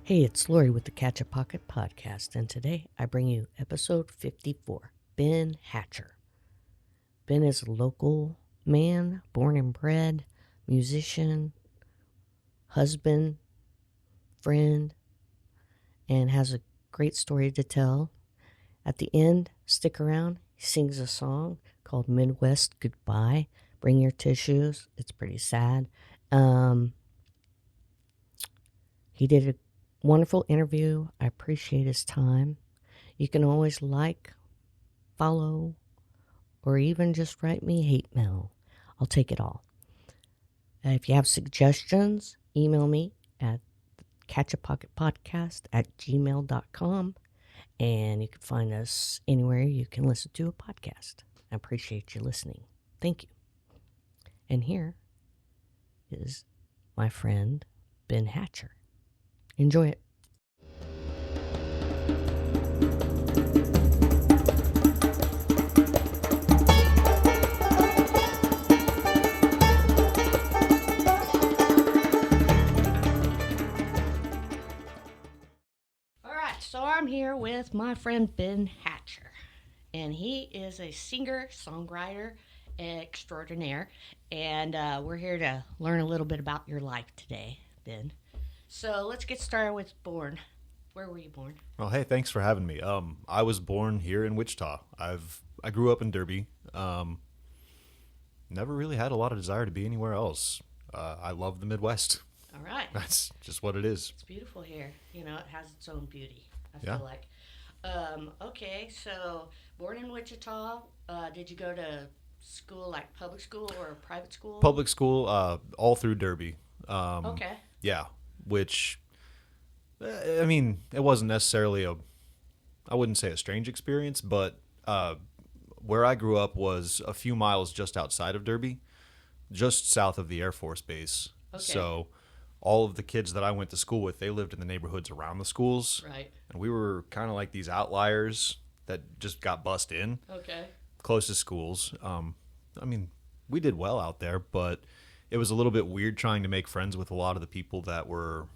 Hey, it's Lori with the Catch a Pocket podcast, and today I bring you episode 54, Ben Hatcher. Ben is a local man, born and bred, musician, husband, friend, and has a great story to tell. At the end, stick around, he sings a song called Midwest Goodbye. Bring your tissues. It's pretty sad. He did a wonderful interview. I appreciate his time. You can always like, follow, or even just write me hate mail. I'll take it all. If you have suggestions, email me at catchapocketpodcast@gmail.com. And you can find us anywhere you can listen to a podcast. I appreciate you listening. Thank you. And here is my friend, Ben Hatcher. Enjoy it. All right, so I'm here with my friend Ben Hatcher, and he is a singer-songwriter extraordinaire, and we're here to learn a little bit about your life today, Ben. So let's get started with born. Where were you born? Well, hey, thanks for having me. I was born here in Wichita. I grew up in Derby. Never really had a lot of desire to be anywhere else. I love the Midwest. All right. That's just what it is. It's beautiful here. You know, it has its own beauty, I Yeah. feel like. Okay, so born in Wichita. Did you go to school, like public school or private school? Public school, all through Derby. Okay. Yeah, which, I mean, it wasn't necessarily I wouldn't say a strange experience, but where I grew up was a few miles just outside of Derby, just south of the Air Force Base. Okay. So all of the kids that I went to school with, they lived in the neighborhoods around the schools. Right. And we were kind of like these outliers that just got bussed in. Okay. Closest schools. I mean, we did well out there, but it was a little bit weird trying to make friends with a lot of the people that were,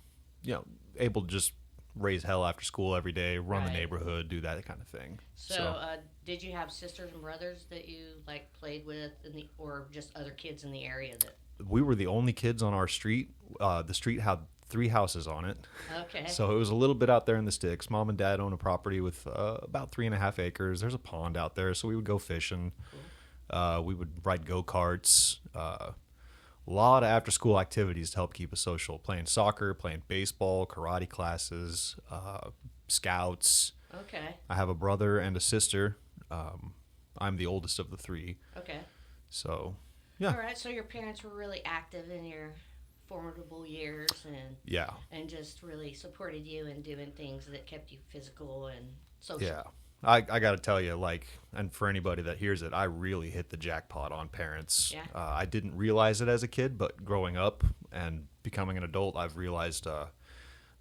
able to just raise hell after school every day, run the Right. neighborhood, do that kind of thing. So, did you have sisters and brothers that you like played with, or just other kids in the area that? We were the only kids on our street. The street had 3 houses on it. Okay. So it was a little bit out there in the sticks. Mom and dad own a property with about 3.5 acres. There's a pond out there, so we would go fishing. Cool. We would ride go-karts. A lot of after-school activities to help keep us social. Playing soccer, playing baseball, karate classes, scouts. Okay. I have a brother and a sister. I'm the oldest of the 3. Okay. So, yeah. All right. So your parents were really active in your formidable years, Yeah. and just really supported you in doing things that kept you physical and social. Yeah. I got to tell you, and for anybody that hears it, I really hit the jackpot on parents. Yeah. I didn't realize it as a kid, but growing up and becoming an adult, I've realized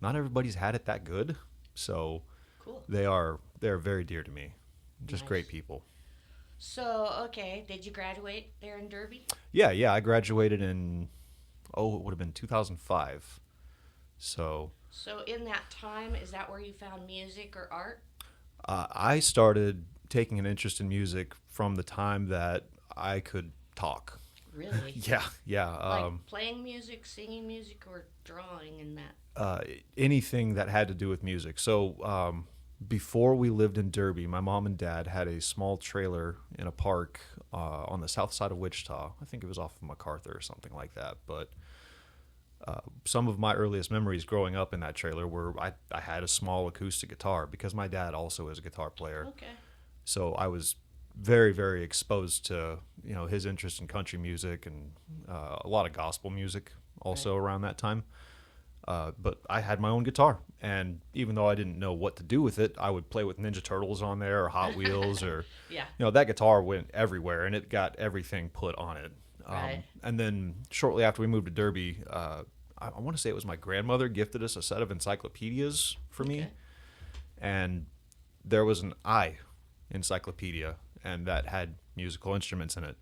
not everybody's had it that good. So Cool. they're very dear to me. Just Nice. great people. So, okay, did you graduate there in Derby? Yeah. I graduated in, it would have been 2005. So So in that time, is that where you found music or art? I started taking an interest in music from the time that I could talk. Really? Yeah. Like playing music, singing music, or drawing and that? Anything that had to do with music. So before we lived in Derby, my mom and dad had a small trailer in a park on the south side of Wichita. I think it was off of MacArthur or something like that. But some of my earliest memories growing up in that trailer were I had a small acoustic guitar because my dad also is a guitar player. Okay. So I was very, very exposed to his interest in country music and a lot of gospel music also around that time. But I had my own guitar, and even though I didn't know what to do with it, I would play with Ninja Turtles on there or Hot Wheels or Yeah. that guitar went everywhere, and it got everything put on it. Right. And then shortly after we moved to Derby, I want to say it was my grandmother gifted us a set of encyclopedias for me, Okay. and there was an encyclopedia, and that had musical instruments in it.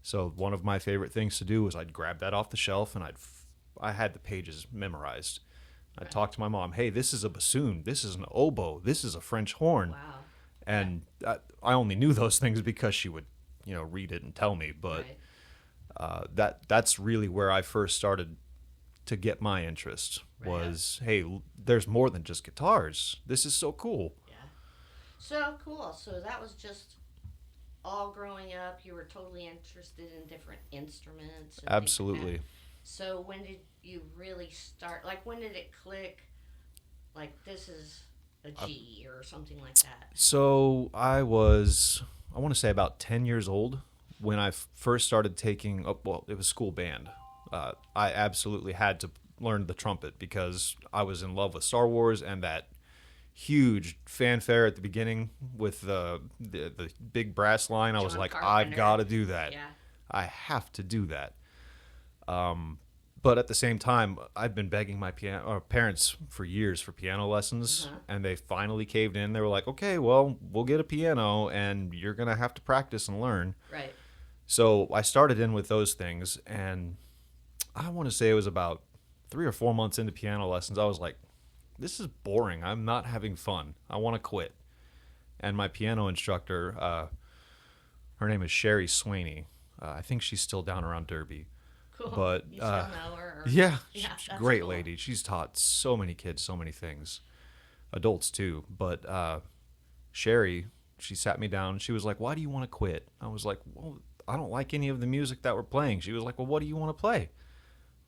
So one of my favorite things to do was I'd grab that off the shelf, and I had the pages memorized. I'd talk to my mom, hey, this is a bassoon, this is an oboe, this is a French horn. Wow. And I only knew those things because she would, read it and tell me. But that's really where I first started to get my interest was, hey, there's more than just guitars. This is so cool. Yeah. So cool. So that was just all growing up. You were totally interested in different instruments. And Absolutely. Like so when did you really start? Like when did it click? Like this is a G or something like that. So I want to say about 10 years old when I first started taking, it was school band. I absolutely had to learn the trumpet because I was in love with Star Wars and that huge fanfare at the beginning with the big brass line. I was like, I've got to do that. Yeah. I have to do that. But at the same time, I've been begging my parents for years for piano lessons, and they finally caved in. They were like, okay, well, we'll get a piano, and you're going to have to practice and learn. Right. So I started in with those things, and I want to say it was about 3 or 4 months into piano lessons. I was like, this is boring. I'm not having fun. I want to quit. And my piano instructor, her name is Sherry Swaney. I think she's still down around Derby. Cool. But you still know her? Yeah, she's a great cool. lady. She's taught so many kids so many things, adults too. But Sherry, she sat me down. She was like, "Why do you want to quit?" I was like, "Well, I don't like any of the music that we're playing." She was like, "Well, what do you want to play?"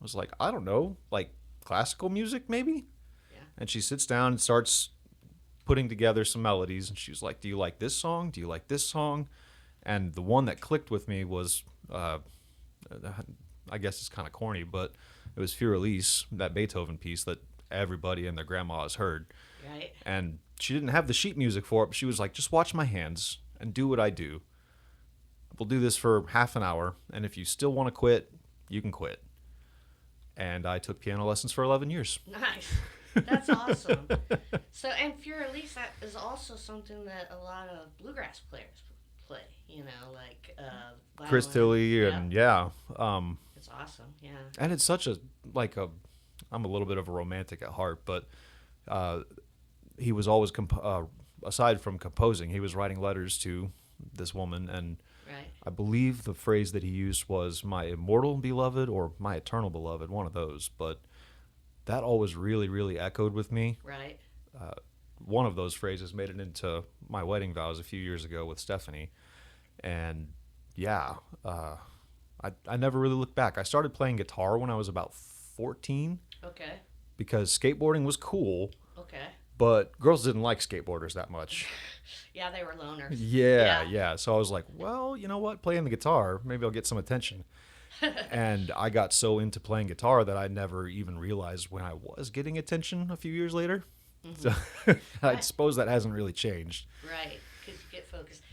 I was like, "I don't know, like classical music maybe." Yeah. And she sits down and starts putting together some melodies. And she was like, "Do you like this song? Do you like this song?" And the one that clicked with me was. I guess it's kind of corny, but it was Für Elise, that Beethoven piece that everybody and their grandma has heard. Right. And she didn't have the sheet music for it, but she was like, just watch my hands and do what I do. We'll do this for half an hour, and if you still want to quit, you can quit. And I took piano lessons for 11 years. Nice. That's awesome. So, and Für Elise, that is also something that a lot of bluegrass players play, like Chris Tilley, and it's awesome, yeah. And it's such I'm a little bit of a romantic at heart, but he was always, aside from composing, he was writing letters to this woman, and right. I believe the phrase that he used was my immortal beloved or my eternal beloved, one of those, but that always really, really echoed with me. Right. One of those phrases made it into my wedding vows a few years ago with Stephanie, and I never really looked back. I started playing guitar when I was about 14. Okay. Because skateboarding was cool. Okay. But girls didn't like skateboarders that much. Yeah, they were loners. Yeah. So I was like, well, you know what? Playing the guitar, maybe I'll get some attention. And I got so into playing guitar that I never even realized when I was getting attention a few years later. Mm-hmm. So I suppose that hasn't really changed. Right, because you get focused.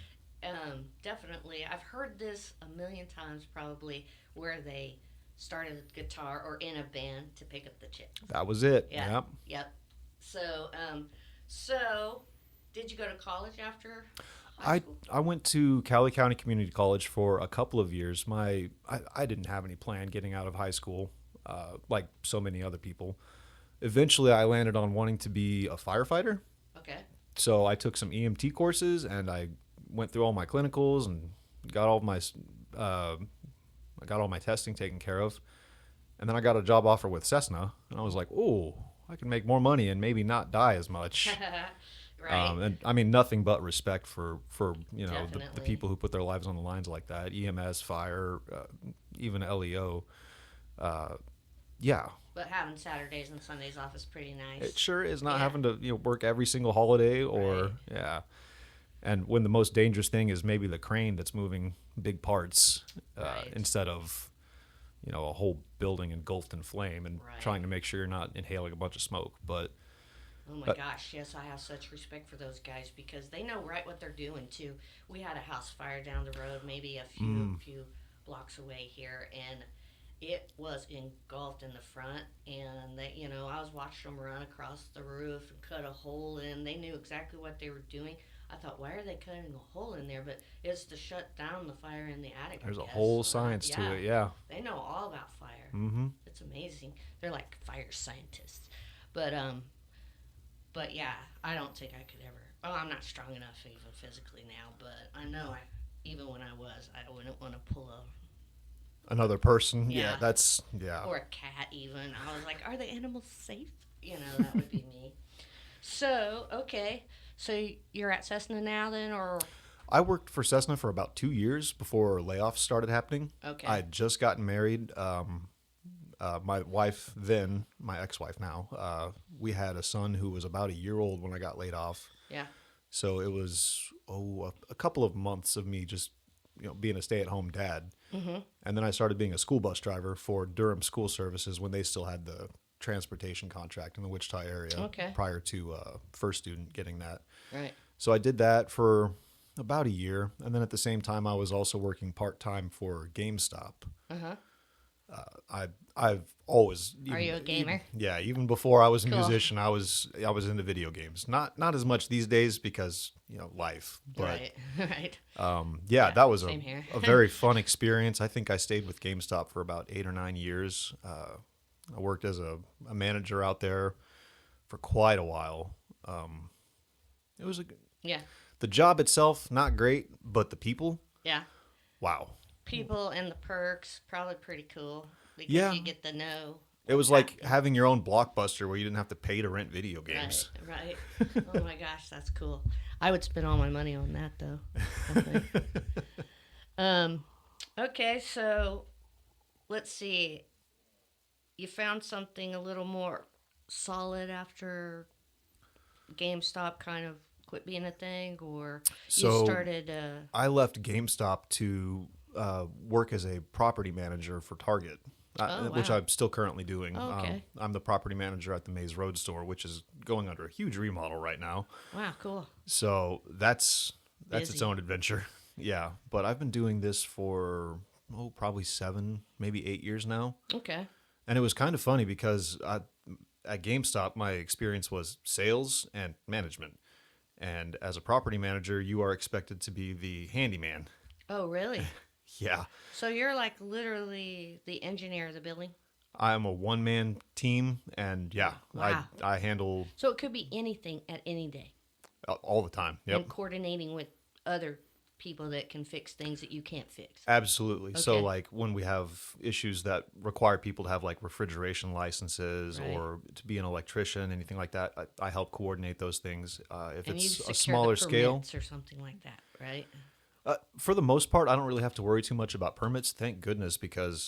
Definitely. I've heard this a million times probably where they started a guitar or in a band to pick up the chicks. That was it. Yeah. Yep. So did you go to college after high school? I went to Cowley County Community College for a couple of years. I didn't have any plan getting out of high school, like so many other people. Eventually, I landed on wanting to be a firefighter. Okay. So I took some EMT courses, and I went through all my clinicals and got all my testing taken care of. And then I got a job offer with Cessna, and I was like, "Oh, I can make more money and maybe not die as much." Right. And I mean, nothing but respect for the people who put their lives on the lines like that. EMS, fire, even LEO. Yeah. But having Saturdays and Sundays off is pretty nice. It sure is, not having to work every single holiday or And when the most dangerous thing is maybe the crane that's moving big parts instead of a whole building engulfed in flame and trying to make sure you're not inhaling a bunch of smoke. But oh my gosh, yes, I have such respect for those guys because they know right what they're doing too. We had a house fire down the road, maybe a few blocks away here, and it was engulfed in the front, and they, I was watching them run across the roof and cut a hole in. They knew exactly what they were doing. I thought, why are they cutting a hole in there? But it's to shut down the fire in the attic. There's a whole science to it, yeah. They know all about fire. Mm-hmm. It's amazing. They're like fire scientists. But yeah, I don't think I could ever. Oh, I'm not strong enough even physically now, but I know even when I was, I wouldn't want to pull Another person. Yeah. Yeah, that's yeah. or a cat even. I was like, are the animals safe? That would be me. So, okay. So you're at Cessna now then, or I worked for Cessna for about 2 years before layoffs started happening. okay. I had just gotten married. My wife then, my ex-wife now, we had a son who was about a year old when I got laid off. Yeah. So it was a couple of months of me just being a stay-at-home dad, and then I started being a school bus driver for Durham School Services when they still had the transportation contract in the Wichita area. Okay. Prior to first student getting that. Right. So I did that for about a year, and then at the same time I was also working part-time for GameStop. I've always Are you a gamer? even before I was a Cool. musician, I was into video games. Not as much these days because life, but Right. Right. yeah, that was same here. a very fun experience. I think I stayed with GameStop for about 8 or 9 years. I worked as a manager out there for quite a while. It was Yeah. the job itself not great, but the people, Yeah. wow. People and the perks probably pretty cool because Yeah. you get to know. It was like having your own Blockbuster where you didn't have to pay to rent video games. Right. Oh my gosh, that's cool. I would spend all my money on that though. I think. Okay, so let's see. You found something a little more solid after GameStop kind of quit being a thing, or So- you started. I left GameStop to work as a property manager for Target, which wow. I'm still currently doing. Oh, okay. I'm the property manager at the Maze Road store, which is going under a huge remodel right now. Wow, cool. So that's its Busy. own adventure. Yeah, but I've been doing this for probably 7, maybe 8 years now. Okay. And it was kind of funny because at GameStop, my experience was sales and management. And as a property manager, you are expected to be the handyman. Oh, really? Yeah. So you're like literally the engineer of the building? I'm a one-man team, and yeah, Wow. I handle So it could be anything at any day. all the time. Yep. And coordinating with other people that can fix things that you can't fix. Absolutely. So Okay. like when we have issues that require people to have like refrigeration licenses Right. or to be an electrician, anything like that, I help coordinate those things. If And you it's secure a smaller the scale, permits or something like that, right? for the most part, I don't really have to worry too much about permits. Thank goodness, because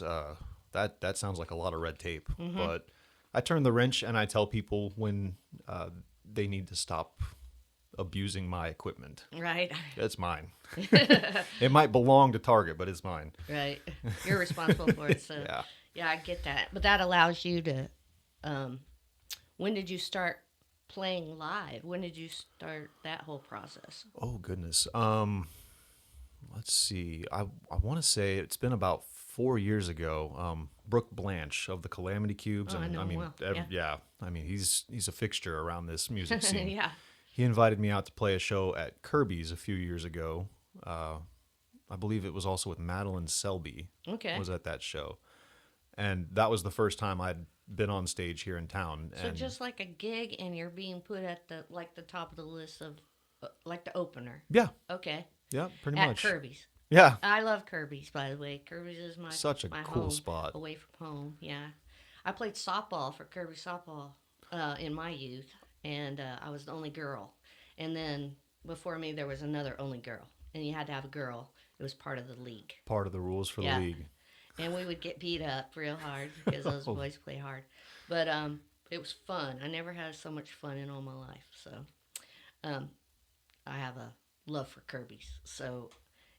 that sounds like a lot of red tape. Mm-hmm. But I turn the wrench and I tell people when they need to stop abusing my equipment. Right. It's mine. It might belong to Target, but it's mine. Right. You're responsible for it. So Yeah. yeah, I get that. But that allows you to when did you start playing live? When did you start that whole process? Oh goodness. Let's see. I want to say it's been about 4 years ago. Brooke Blanche of the Calamity Cubes. Oh, I know him well. Yeah. I mean, he's a fixture around this music scene. Yeah. He invited me out to play a show at Kirby's a few years ago. I believe it was also with Madeline Selby. Okay. Was at that show, and that was the first time I'd been on stage here in town. So and just like a gig, and you're being put at the top of the list of like the opener. yeah, Okay. pretty At much. Kirby's. Yeah, I love Kirby's, by the way. Kirby's is my Such a my cool home, spot. away from home. Yeah, I played softball for Kirby softball in my youth, and I was the only girl. And then before me, there was another only girl, and you had to have a girl. It was part of the league, part of the rules for Yeah. the league. and we would get beat up real hard because those boys play hard. But it was fun. I never had so much fun in all my life. So I have a love for Kirby's. So.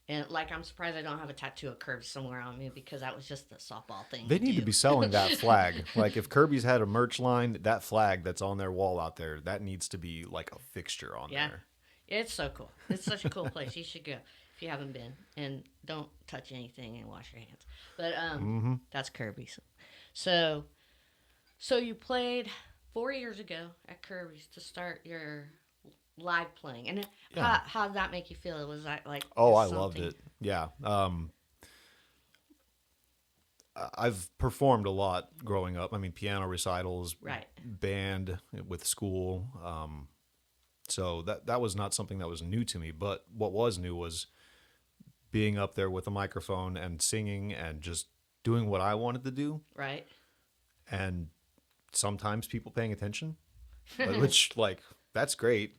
And like, I'm surprised I don't have a tattoo of Kirby somewhere on me because that was just the softball thing. They need to be selling that flag. Like if Kirby's had a merch line, that flag that's on their wall out there, that needs to be like a fixture on Yeah. there. It's so cool. It's such a cool place. You should go if you haven't been. And don't touch anything and wash your hands. But that's Kirby's. So you played 4 years ago at Kirby's to start your live playing. And Yeah. how did that make you feel? Was that like Oh, I something- loved it. Yeah. I've performed a lot growing up. I mean, piano recitals, Right. band with school. So that was not something that was new to me. But what was new was being up there with a microphone and singing and just doing what I wanted to do. Right. And sometimes people paying attention, which like that's great.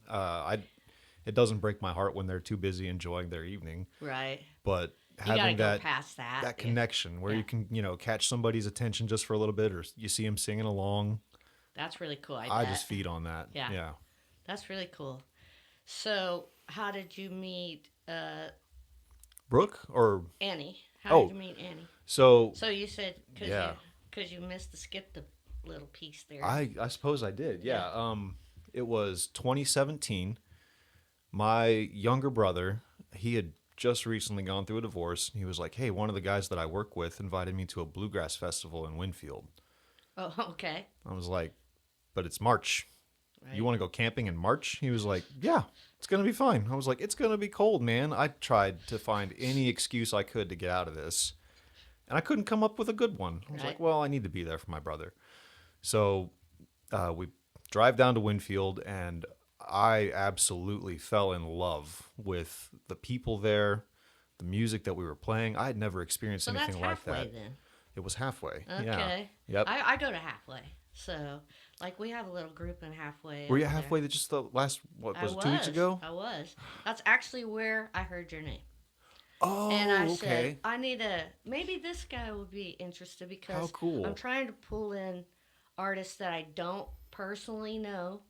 It doesn't break my heart when they're too busy enjoying their evening. Right. But You gotta having go that past that. that connection where you can catch somebody's attention just for a little bit, or you see them singing along. That's really cool. I just feed on that. Yeah. That's really cool. So, how did you meet Brooke or Annie? How did you meet Annie? so You said because you missed the skip the little piece there. I suppose I did. Yeah. It was 2017. My younger brother, he had just recently gone through a divorce. He was like, "Hey, one of the guys that I work with invited me to a bluegrass festival in Winfield." Oh, okay. I was like, "But it's March. Right. You want to go camping in March?" He was like, "Yeah, it's going to be fine." I was like, "It's going to be cold, man." I tried to find any excuse I could to get out of this, and I couldn't come up with a good one. I was like, "Well, I need to be there for my brother." So we drive down to Winfield, and I absolutely fell in love with the people there, the music that we were playing. I had never experienced anything like that. Halfway then. It was halfway. Okay. Yeah. Yep. I go to halfway. So, like, we have a little group in halfway. Were you over halfway there. to just the last, what was it, 2 weeks was. ago? I was. That's actually where I heard your name. Oh, And I okay. said, I need maybe this guy would be interested because How cool. I'm trying to pull in artists that I don't personally know.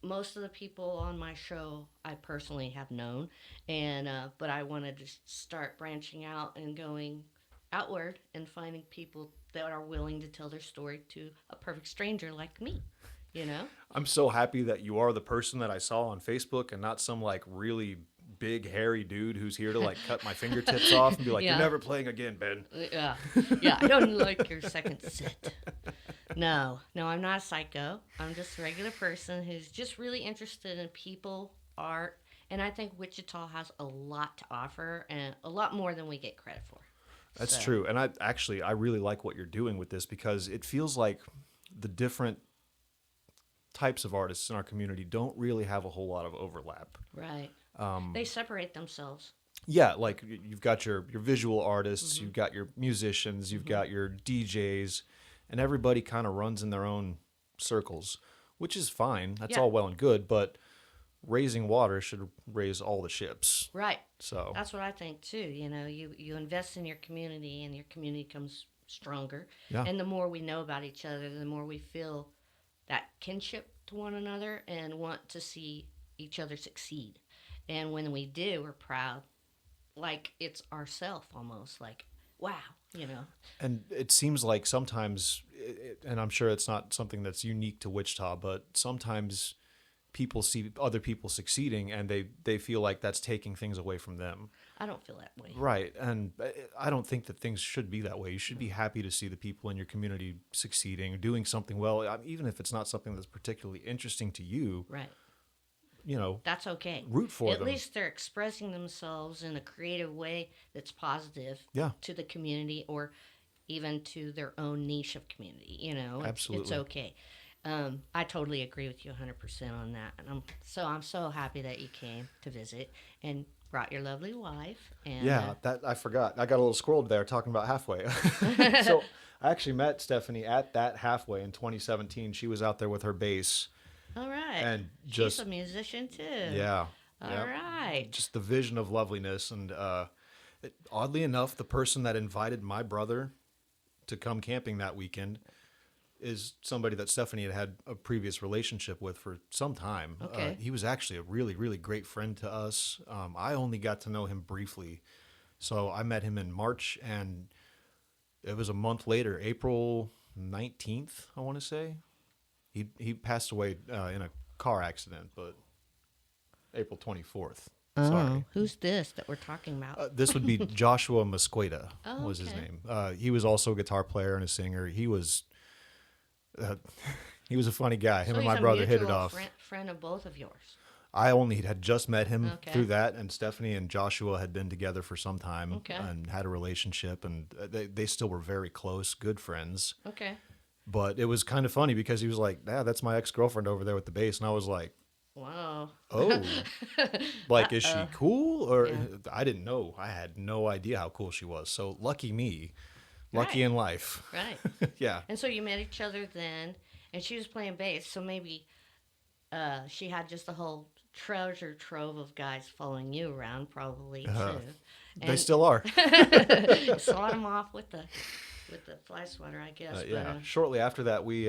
Most of the people on my show I personally have known, and but I wanted to start branching out and going outward and finding people that are willing to tell their story to a perfect stranger like me, you know? I'm so happy that you are the person that I saw on Facebook and not some like really big hairy dude who's here to like cut my fingertips off and be like, Yeah. "You're never playing again, Ben." Yeah, I don't like your second set. No, I'm not a psycho. I'm just a regular person who's just really interested in people, art, and I think Wichita has a lot to offer and a lot more than we get credit for. That's So, true. And I really like what you're doing with this because it feels like the different types of artists in our community don't really have a whole lot of overlap. Right. They separate themselves. Yeah, like you've got your visual artists, you've got your musicians, you've got your DJs, and everybody kind of runs in their own circles, which is fine. That's Yeah. all well and good, but raising water should raise all the ships. Right. So That's what I think too. You know, you invest in your community and your community comes stronger. Yeah. And the more we know about each other, the more we feel that kinship to one another and want to see each other succeed. And when we do, we're proud. Like it's ourself almost. Like, wow, you know. And it seems like sometimes, and I'm sure it's not something that's unique to Wichita, but sometimes people see other people succeeding and they feel like that's taking things away from them. I don't feel that way. Right. And I don't think that things should be that way. You should be happy to see the people in your community succeeding, doing something well, even if it's not something that's particularly interesting to you. Right. You know, That's okay. root for At them. least they're expressing themselves in a creative way that's positive Yeah. to the community or even to their own niche of community. You know, it's Absolutely. okay. I totally agree with you 100% on that. And I'm so happy that you came to visit and brought your lovely wife. And Yeah, that I forgot. I got a little squirreled there talking about halfway. So I actually met Stephanie at that halfway in 2017. She was out there with her bass. all right. And she's just a musician too. yeah, All yeah. right. Just the vision of loveliness. And oddly enough, the person that invited my brother to come camping that weekend is somebody that Stephanie had had a previous relationship with for some time. Okay. He was actually a really, really great friend to us. I only got to know him briefly. So I met him in March, and it was a month later, April 19th, I want to say. He passed away in a car accident, but April 24th. Oh, Sorry. who's this that we're talking about? This would be Joshua Mosqueda Oh, was his okay. name. He was also a guitar player and a singer. He was a funny guy. Him So and he's my a brother hit it mutual off. Friend of both of yours. I only had just met him Okay. through that, and Stephanie and Joshua had been together for some time Okay. and had a relationship, and they still were very close, good friends. Okay. But it was kind of funny because he was like, "Yeah, that's my ex-girlfriend over there with the bass," and I was like, Wow. "Oh, like is she cool?" Or Yeah. I didn't know. I had no idea how cool she was. So lucky me, lucky Right. in life. Right. Yeah. And so you met each other then, and she was playing bass. So maybe she had just a whole treasure trove of guys following you around, probably too. They still are. Sawed them off with the fly swatter, I guess. Yeah. Shortly after that, we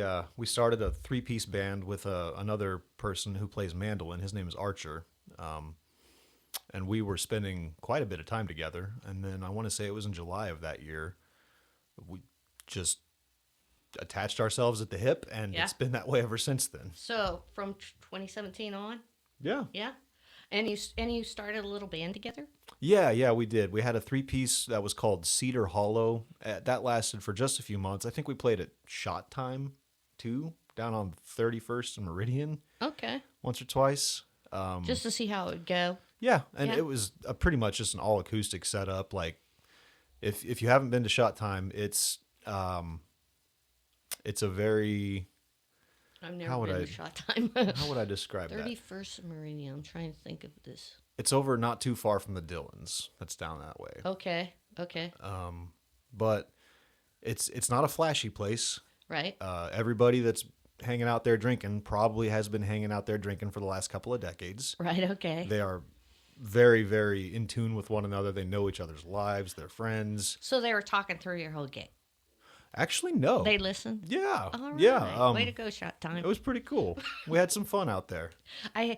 started a 3-piece band with another person who plays mandolin. His name is Archer, and we were spending quite a bit of time together. And then I want to say it was in July of that year, we just attached ourselves at the hip, and Yeah. it's been that way ever since then. So from 2017 on, Yeah. yeah, and you started a little band together. Yeah, we did. We had a 3-piece that was called Cedar Hollow. That lasted for just a few months. I think we played at Shot Time, too, down on 31st and Meridian Okay, once or twice. just to see how it would go. Yeah, and Yeah. it was pretty much just an all acoustic setup. Like, if you haven't been to Shot Time, it's a very I've never How would been I- to Shot Time. how would I describe that? 31st Meridian. I'm trying to think of this. It's over not too far from the Dillons. That's down that way. Okay, But it's not a flashy place. right. Everybody that's hanging out there drinking probably has been hanging out there drinking for the last couple of decades. Right, okay. They are very, very in tune with one another. They know each other's lives. They're friends. So they were talking through your whole gig. Actually, no. They listened? Yeah. All right. Yeah. Way to go, Shot Time. It was pretty cool. We had some fun out there. I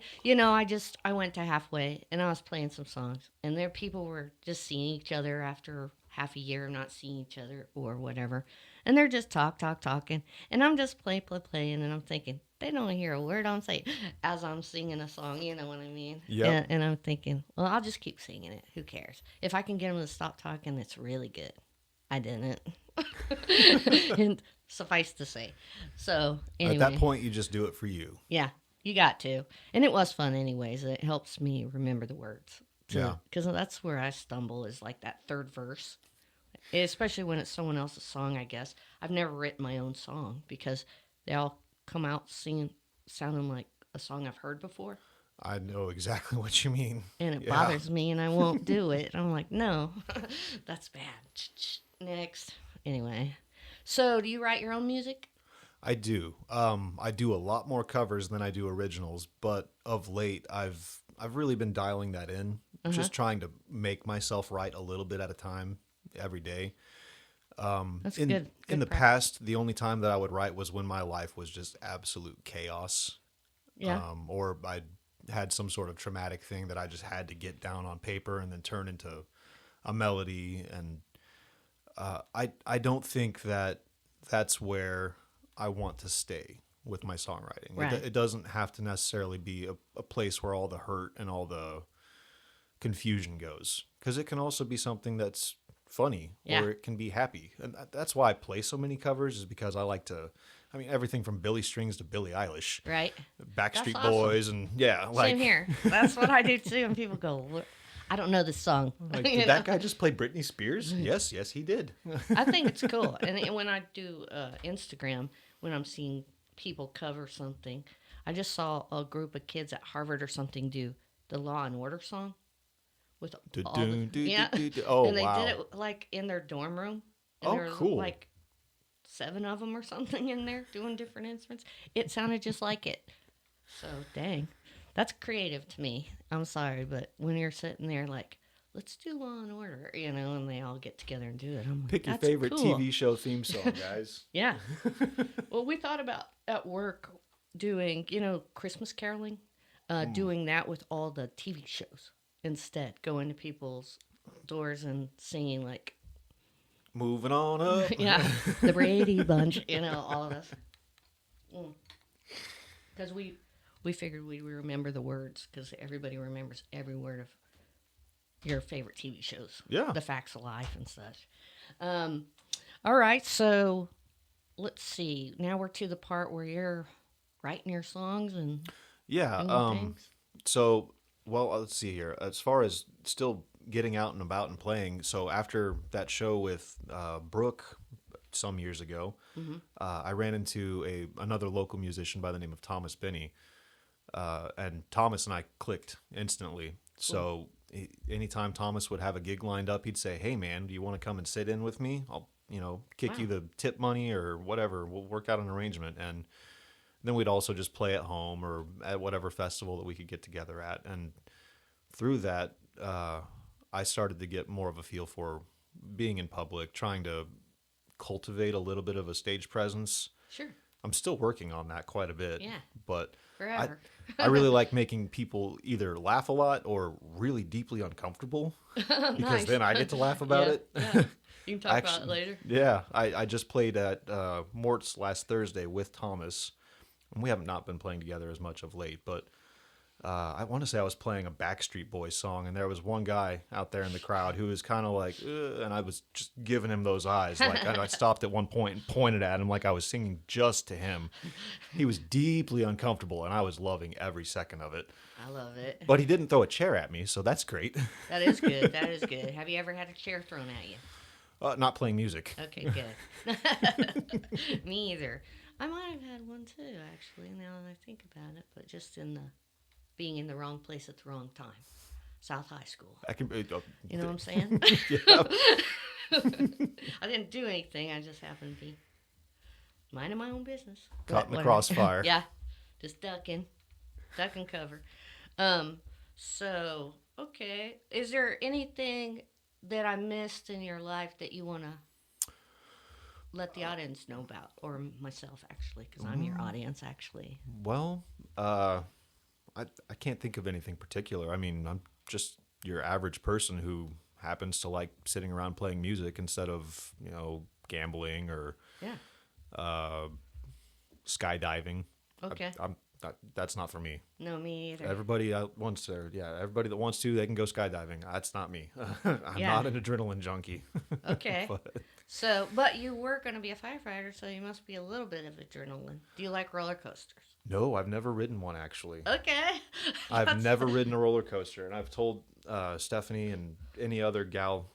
went to Halfway and I was playing some songs, and there people were just seeing each other after half a year of not seeing each other or whatever, and they're just talking, and I'm just playing, and I'm thinking they don't hear a word I'm saying as I'm singing a song. You know what I mean? Yep. And I'm thinking, well, I'll just keep singing it. Who cares? If I can get them to stop talking, it's really good. I didn't. And suffice to say, so anyway. At that point, you just do it for you. Yeah, you got to. And it was fun anyways. It helps me remember the words. Yeah. Because that's where I stumble is like that third verse. Especially when it's someone else's song, I guess. I've never written my own song because they all come out sounding like a song I've heard before. I know exactly what you mean. And it Yeah. bothers me and I won't do it. I'm like, no, that's bad. Next. Anyway. So do you write your own music? I do. I do a lot more covers than I do originals, but of late I've really been dialing that in, just trying to make myself write a little bit at a time every day. That's in good. in the practice. past, the only time that I would write was when my life was just absolute chaos. Yeah. Or I had some sort of traumatic thing that I just had to get down on paper and then turn into a melody. And I don't think that that's where I want to stay with my songwriting. Right. It doesn't have to necessarily be a place where all the hurt and all the confusion goes, because it can also be something that's funny, Yeah. or it can be happy. And that's why I play so many covers, is because I like to, I mean, everything from Billy Strings to Billie Eilish, Right. Backstreet That's awesome. Boys, and yeah, like, Same here. That's what I do too. And people go, "What? I don't know this song." like You did know? that guy just play Britney Spears? Yes, he did. I think it's cool. And when I do Instagram, when I'm seeing people cover something, I just saw a group of kids at Harvard or something do the Law and Order song with all the, yeah. Oh, and they wow. did it like in their dorm room. And Oh, there was cool. like 7 of them or something in there doing different instruments. It sounded just like it. So dang, that's creative to me. I'm sorry, but when you're sitting there like, let's do Law and Order, you know, and they all get together and do it, I'm like, Pick your that's favorite cool. TV show theme song, guys. Yeah. Well, we thought about at work doing, you know, Christmas caroling, doing that with all the TV shows instead, going to people's doors and singing like, Moving on up. yeah, the Brady Bunch, you know, all of us. Because we figured we would remember the words, because everybody remembers every word of your favorite TV shows. Yeah. The Facts of Life and such. All right, so let's see. Now we're to the part where you're writing your songs and Yeah. doing things. So, well, let's see here. As far as still getting out and about and playing, so after that show with Brooke some years ago, I ran into another local musician by the name of Thomas Binney, and Thomas and I clicked instantly. So anytime Thomas would have a gig lined up, he'd say, "Hey, man, do you want to come and sit in with me? I'll kick you the tip money or whatever. We'll work out an arrangement." And then we'd also just play at home or at whatever festival that we could get together at. And through that, I started to get more of a feel for being in public, trying to cultivate a little bit of a stage presence. Sure. I'm still working on that quite a bit. Yeah. But Forever. I really like making people either laugh a lot or really deeply uncomfortable because Nice. then I get to laugh about it. Yeah. You can talk about it later. Yeah. I just played at Mort's last Thursday with Thomas. And we have not been playing together as much of late, but I want to say I was playing a Backstreet Boys song, and there was one guy out there in the crowd who was kind of like, "Ugh," and I was just giving him those eyes. Like I stopped at one point and pointed at him like I was singing just to him. He was deeply uncomfortable, and I was loving every second of it. I love it. But he didn't throw a chair at me, so that's great. That is good. That is good. Have you ever had a chair thrown at you? Not playing music. Okay, good. Me either. I might have had one too, actually, now that I think about it, but just being in the wrong place at the wrong time. South High School. You know what I'm saying? Yeah. I didn't do anything. I just happened to be minding my own business. Caught in the Whatever. crossfire. Yeah, just duck and cover. So, okay. Is there anything that I missed in your life that you want to let the audience know about, or myself actually, because I'm your audience actually? Well, I can't think of anything particular. I mean, I'm just your average person who happens to like sitting around playing music instead of, gambling or skydiving. Okay. That's not for me. No, me either. Everybody everybody that wants to, they can go skydiving. That's not me. I'm Yeah. not an adrenaline junkie. Okay. But But you were going to be a firefighter, so you must be a little bit of adrenaline. Do you like roller coasters? no, I've never ridden one actually. Okay. I've never ridden a roller coaster, and I've told Stephanie and any other gal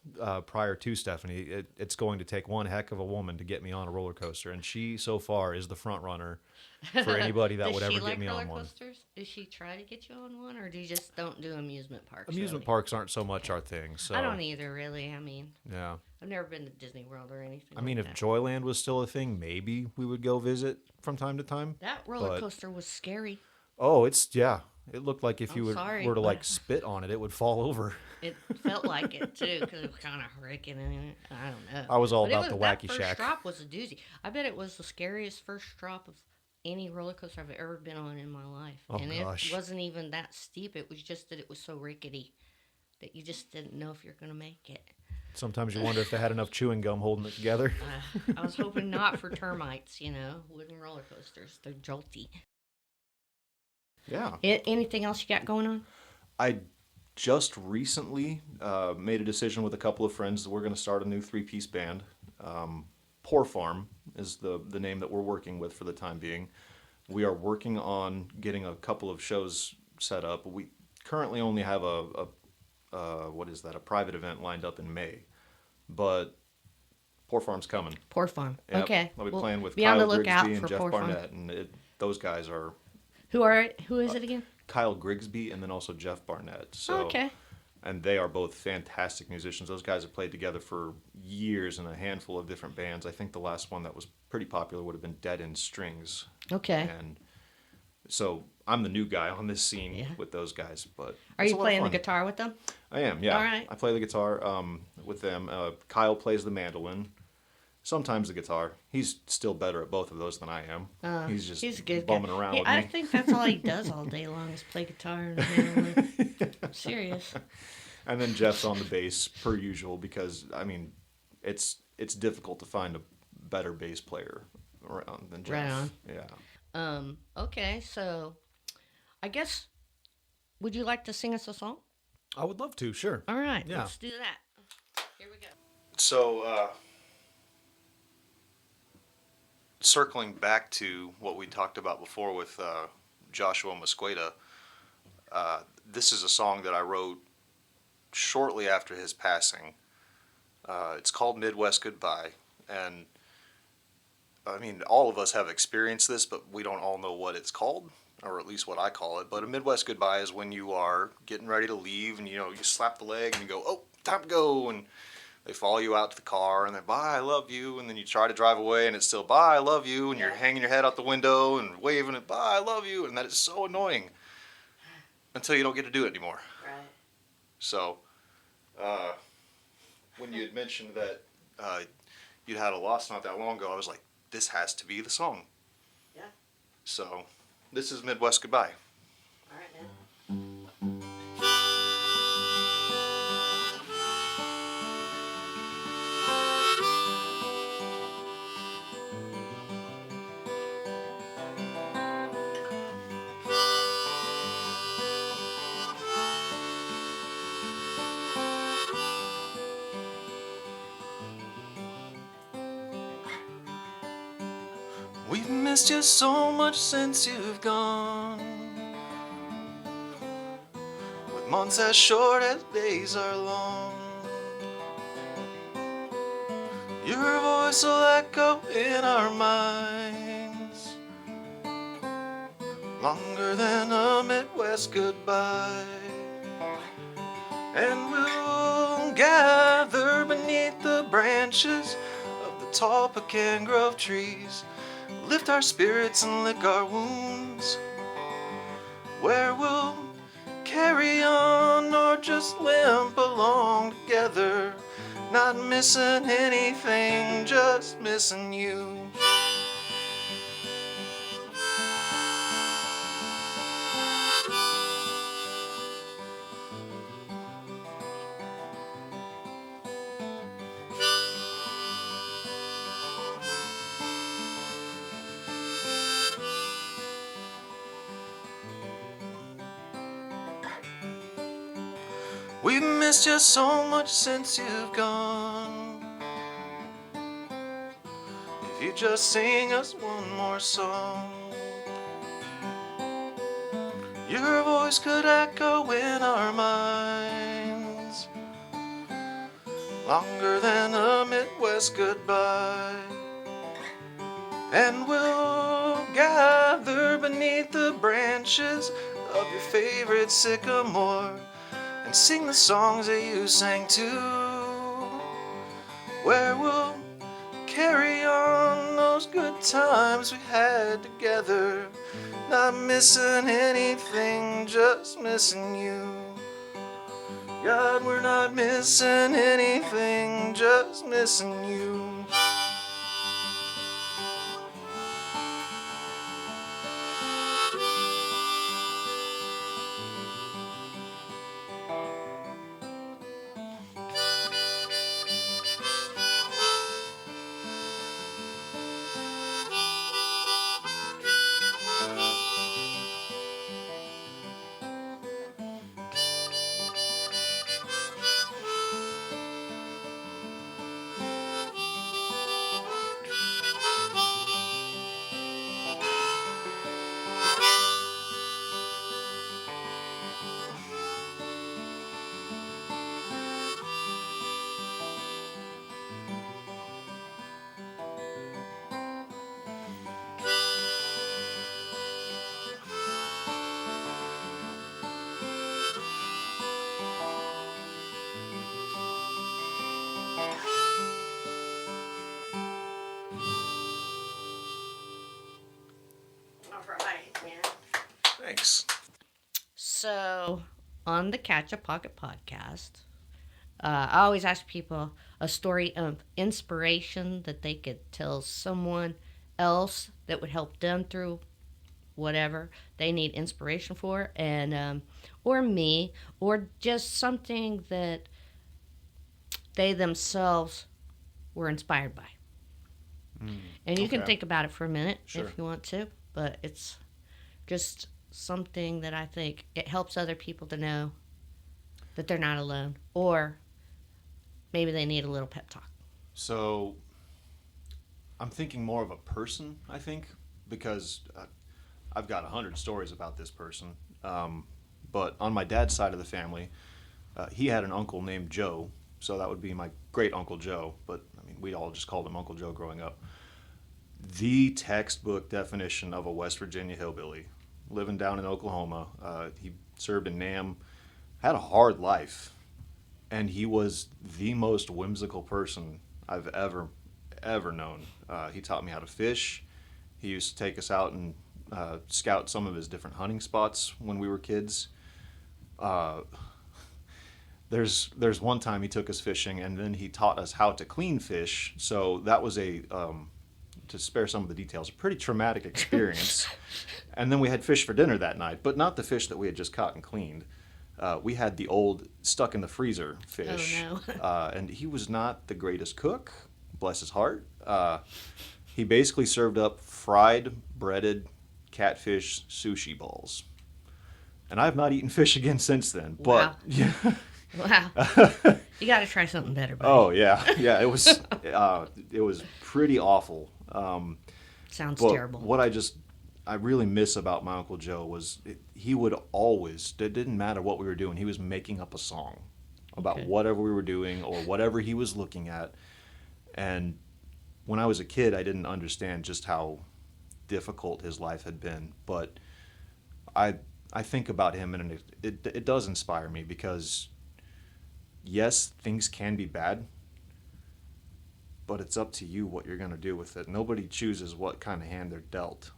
prior to Stephanie, it's going to take one heck of a woman to get me on a roller coaster, and she so far is the front runner for anybody that would ever get me on one. Coasters? Does she try to get you on one, or do you just don't do amusement parks? Amusement really? parks aren't so much our thing. So I don't either, really. I mean, yeah. I've never been to Disney World or anything. I mean, like if that. Joyland was still a thing, maybe we would go visit from time to time. That roller but- coaster was scary. Oh, it looked like if I'm you were sorry, to but- like spit on it, it would fall over. It felt like it too, because it was kind of hurricane in it. I don't know. I was all But it about the that Wacky first Shack. drop was a doozy. I bet it was the scariest first drop of any roller coaster I've ever been on in my life. Oh, and gosh. it wasn't even that steep. It was just that it was so rickety that you just didn't know if you're going to make it. Sometimes you wonder if they had enough chewing gum holding it together. I was hoping not for termites, wooden roller coasters. They're jolty. Yeah. Anything else you got going on? I just recently made a decision with a couple of friends that we're going to start a new 3-piece band. Poor Farm is the name that we're working with for the time being. We are working on getting a couple of shows set up. We currently only have a private event lined up in May, but Poor Farm's coming. Poor Farm. Yep. Okay. I'll be playing with be on Kyle the lookout Grigsby and for Jeff Poor Farm. Barnett, and those guys are Who is it again? Kyle Grigsby and then also Jeff Barnett. So, Okay. And they are both fantastic musicians. Those guys have played together for years in a handful of different bands. I think the last one that was pretty popular would have been Dead End Strings. Okay. And so I'm the new guy on this scene Yeah. with those guys. But Are it's you a lot of playing the fun. guitar with them? I am, yeah. All right. I play the guitar with them. Kyle plays the mandolin. Sometimes the guitar. He's still better at both of those than I am. He's just He's a good bumming guy. around Yeah, with I me. think that's all he does all day long is play guitar and mandolin. I'm serious. And then Jeff's on the bass per usual because I mean, it's difficult to find a better bass player around than Jeff. Right on. Yeah. Okay, so I guess would you like to sing us a song? I would love to, sure. All right, Yeah. let's do that. Here we go. So, circling back to what we talked about before with Joshua Mosqueda, This is a song that I wrote shortly after his passing. It's called Midwest Goodbye. And I mean, all of us have experienced this, but we don't all know what it's called, or at least what I call it. But a Midwest Goodbye is when you are getting ready to leave and, you slap the leg and you go, oh, time to go. And they follow you out to the car and they're, bye, I love you. And then you try to drive away and it's still, bye, I love you. And you're hanging your head out the window and waving it, bye, I love you. And that is so annoying until you don't get to do it anymore. Right. So, when you had mentioned that you'd had a loss not that long ago, I was like, this has to be the song. Yeah. So, this is Midwest Goodbye. All right, man. We've missed you so much since you've gone, with months as short as days are long. Your voice will echo in our minds longer than a Midwest goodbye. And we'll gather beneath the branches of the tall pecan grove trees, lift our spirits and lick our wounds, where we'll carry on or just limp along together, not missing anything, just missing you. We've missed you so much since you've gone. If you just sing us one more song, your voice could echo in our minds longer than a Midwest goodbye. And we'll gather beneath the branches of your favorite sycamore and sing the songs that you sang too, where we'll carry on those good times we had together, not missing anything, just missing you. God, we're not missing anything, just missing you. Thanks. So, on the Catch a Pocket podcast, I always ask people a story of inspiration that they could tell someone else that would help them through whatever they need inspiration for, and or me, or just something that they themselves were inspired by. And you can think about it for a minute if you want to, but it's just something that I think it helps other people to know that they're not alone, or maybe they need a little pep talk. So I'm thinking more of a person, I think, because I've got 100 stories about this person. But on my dad's side of the family, he had an uncle named Joe, so that would be my great Uncle Joe. But I mean, we all just called him Uncle Joe growing up. The textbook definition of a West Virginia hillbilly, living down in Oklahoma. He served in NAM, had a hard life, and he was the most whimsical person I've ever known. He taught me how to fish. He used to take us out and scout some of his different hunting spots when we were kids. There's one time he took us fishing, and then he taught us how to clean fish. So that was to spare some of the details, a pretty traumatic experience. And then we had fish for dinner that night, but not the fish that we had just caught and cleaned. We had the old stuck in the freezer fish. Oh, no. And he was not the greatest cook, bless his heart. He basically served up fried, breaded catfish sushi balls. And I've not eaten fish again since then. But Wow. yeah. Wow. You got to try something better, buddy. Oh yeah, yeah. It was pretty awful. Sounds But terrible. what I really miss about my Uncle Joe was he would always, it didn't matter what we were doing, he was making up a song about Okay. whatever we were doing or whatever he was looking at. And when I was a kid, I didn't understand just how difficult his life had been. But I think about him, and it does inspire me, because yes, things can be bad, but it's up to you what you're going to do with it. Nobody chooses what kind of hand they're dealt.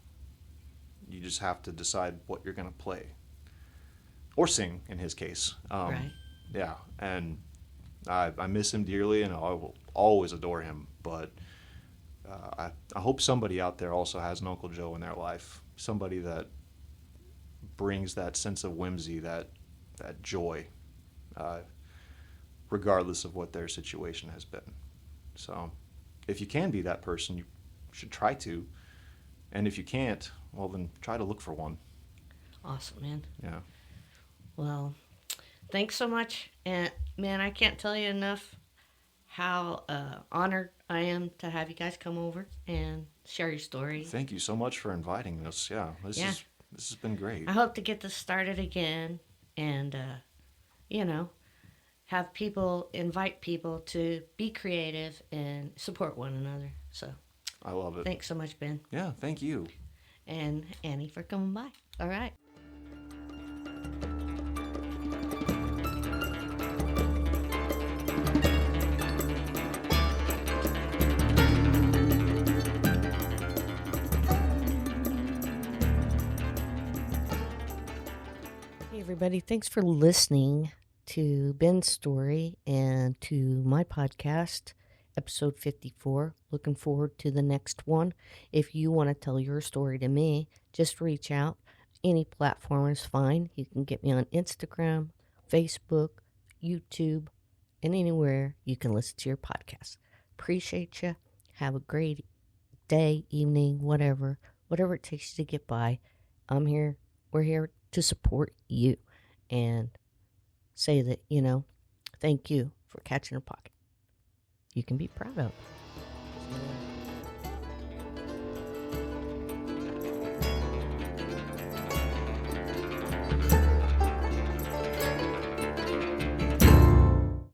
You just have to decide what you're going to play. Or sing, in his case. Right. Yeah, and I miss him dearly, and I will always adore him. But I hope somebody out there also has an Uncle Joe in their life. Somebody that brings that sense of whimsy, that joy, regardless of what their situation has been. So if you can be that person, you should try to. And if you can't, well, then try to look for one. Awesome, man. Yeah. Well, thanks so much. And, man, I can't tell you enough how honored I am to have you guys come over and share your story. Thank you so much for inviting us. Yeah, this has been great. I hope to get this started again and, invite people to be creative and support one another. So I love it. thanks so much, Ben. Yeah, thank you. And Annie for coming by. All right. Hey, everybody. Thanks for listening to Ben's story and to my podcast, episode 54. Looking forward to the next one. If you want to tell your story to me, just reach out. Any platform is fine. You can get me on Instagram, Facebook, YouTube, and anywhere you can listen to your podcast. Appreciate you. Have a great day, evening, whatever it takes you to get by. I'm here. We're here to support you and say that, thank you for catching a pocket you can be proud of.